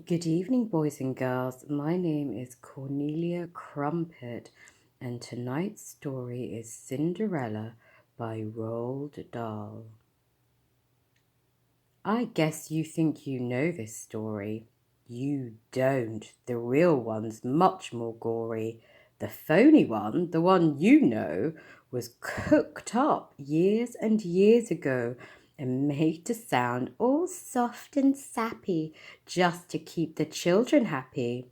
Good evening, boys and girls. My name is Cornelia Crumpet, and tonight's story is Cinderella by Roald Dahl. I guess you think you know this story. You don't. The real one's much more gory. The phony one, the one you know, was cooked up years and years ago and made to sound all soft and sappy just to keep the children happy.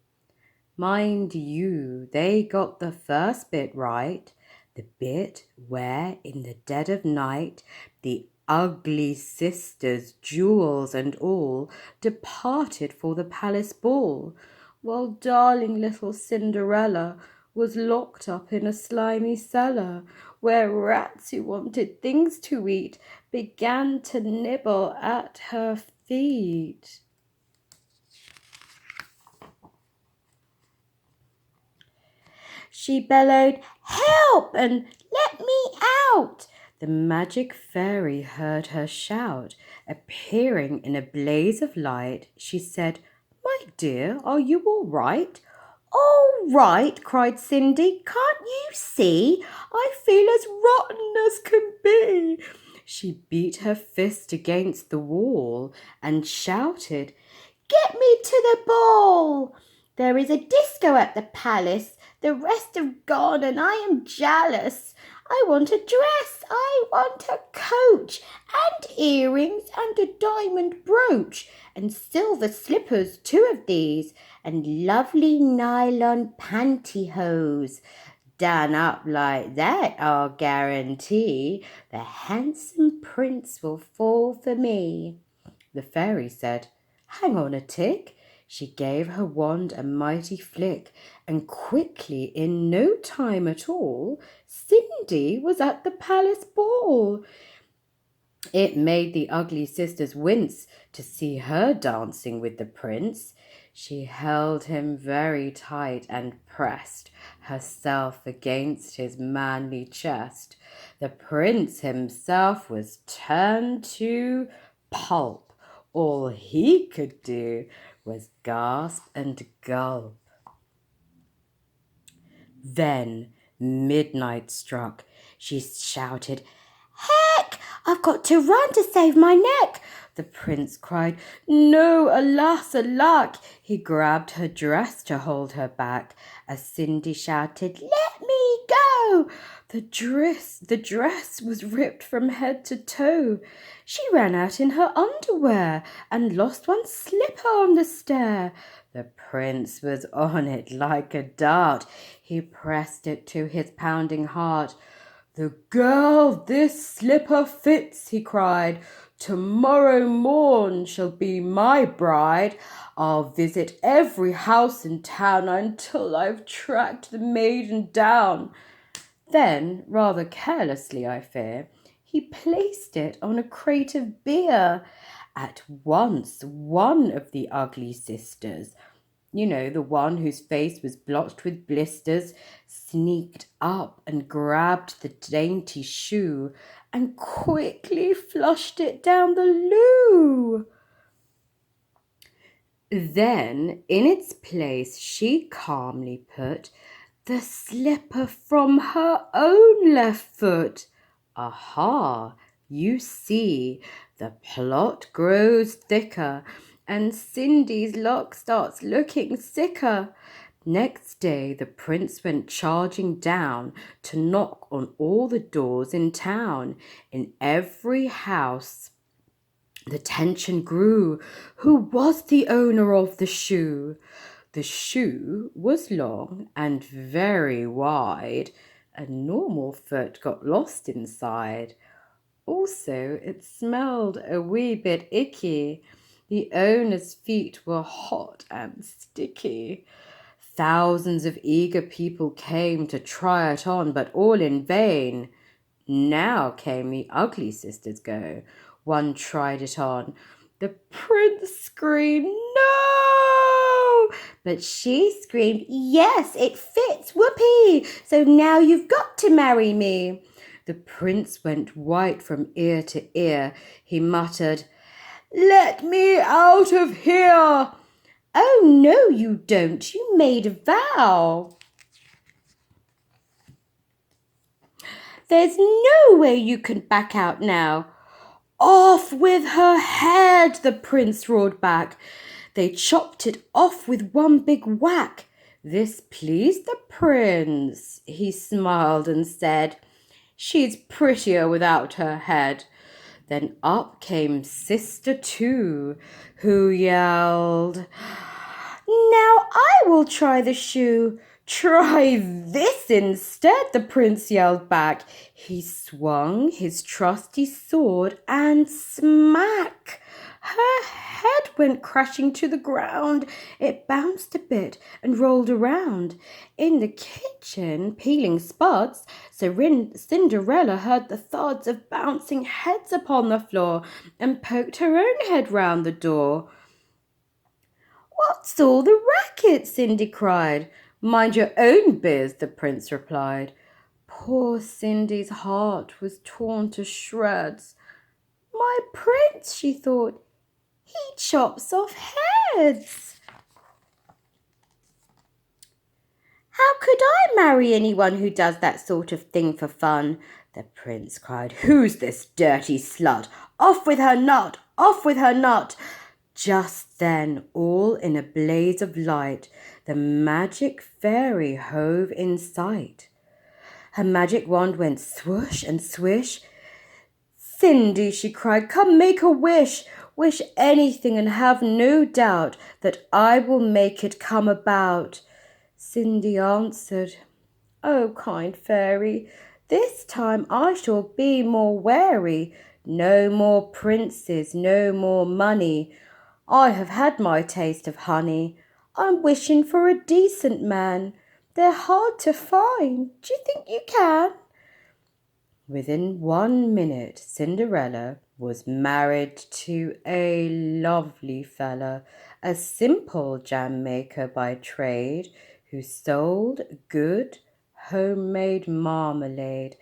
Mind you, they got the first bit right, the bit where, in the dead of night, the ugly sisters, jewels and all, departed for the palace ball, while darling little Cinderella was locked up in a slimy cellar, where rats who wanted things to eat began to nibble at her feet. She bellowed, "Help and let me out!" The magic fairy heard her shout. Appearing in a blaze of light, she said, "My dear, are you all right?" "All right," cried Cindy. "Can't you see? I feel as rotten as can be." She beat her fist against the wall and shouted, "Get me to the ball! There is a disco at the palace. The rest have gone and I am jealous. I want a dress, I want a coach, and earrings, and a diamond brooch, and silver slippers, 2 of these, and lovely nylon pantyhose. Done up like that, I'll guarantee the handsome prince will fall for me." The fairy said, "Hang on a tick." She gave her wand a mighty flick, and quickly, in no time at all, Cindy was at the palace ball. It made the ugly sisters wince to see her dancing with the prince. She held him very tight and pressed herself against his manly chest. The prince himself was turned to pulp. All he could do was gasp and gulp. Then midnight struck. She shouted, "Heck! I've got to run to save my neck!" The prince cried, "No, alas, alack!" He grabbed her dress to hold her back, as Cindy shouted, "Let me go!" The dress was ripped from head to toe. She ran out in her underwear and lost one slipper on the stair. The prince was on it like a dart. He pressed it to his pounding heart. "The girl this slipper fits," he cried, "tomorrow morn shall be my bride. I'll visit every house in town until I've tracked the maiden down." Then, rather carelessly, I fear, he placed it on a crate of beer. At once, one of the ugly sisters, the one whose face was blotched with blisters, sneaked up and grabbed the dainty shoe and quickly flushed it down the loo. Then, in its place, she calmly put the slipper from her own left foot. Aha! You see, the plot grows thicker, and Cindy's lock starts looking sicker. Next day, the prince went charging down to knock on all the doors in town. In every house, the tension grew. Who was the owner of the shoe? The shoe was long and very wide. A normal foot got lost inside. Also, it smelled a wee bit icky. The owner's feet were hot and sticky. Thousands of eager people came to try it on, but all in vain. Now came the ugly sisters' go. One tried it on. The prince screamed, "No!" But she screamed, "Yes, it fits, whoopee! So now you've got to marry me." The prince went white from ear to ear. He muttered, "Let me out of here!" Oh, no, you don't. You made a vow. There's no way you can back out now. Off with her head, the prince roared back. They chopped it off with one big whack. This pleased the prince. He smiled and said, She's prettier without her head. Then up came Sister Two, who yelled, Now I will try the shoe. Try this instead, the prince yelled back. He swung his trusty sword and smack! Her head went crashing to the ground. It bounced a bit and rolled around. In the kitchen, peeling spuds, Cinderella heard the thuds of bouncing heads upon the floor and poked her own head round the door. What's all the racket? Cindy cried. Mind your own biz, the prince replied. Poor Cindy's heart was torn to shreds. My prince, she thought, he chops off heads. How could I marry anyone who does that sort of thing for fun? The prince cried. Who's this dirty slut? Off with her nut! Off with her nut! Just then, all in a blaze of light, the magic fairy hove in sight. Her magic wand went swoosh and swish. Cindy, she cried, come make a wish. Wish anything and have no doubt that I will make it come about. Cindy answered, Oh, kind fairy, this time I shall be more wary. No more princes, no more money. I have had my taste of honey. I'm wishing for a decent man. They're hard to find. Do you think you can? Within 1 minute, Cinderella was married to a lovely fella, a simple jam maker by trade, who sold good homemade marmalade.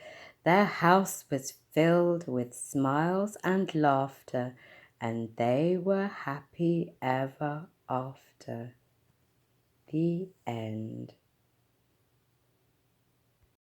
Their house was filled with smiles and laughter, and they were happy ever after. The end.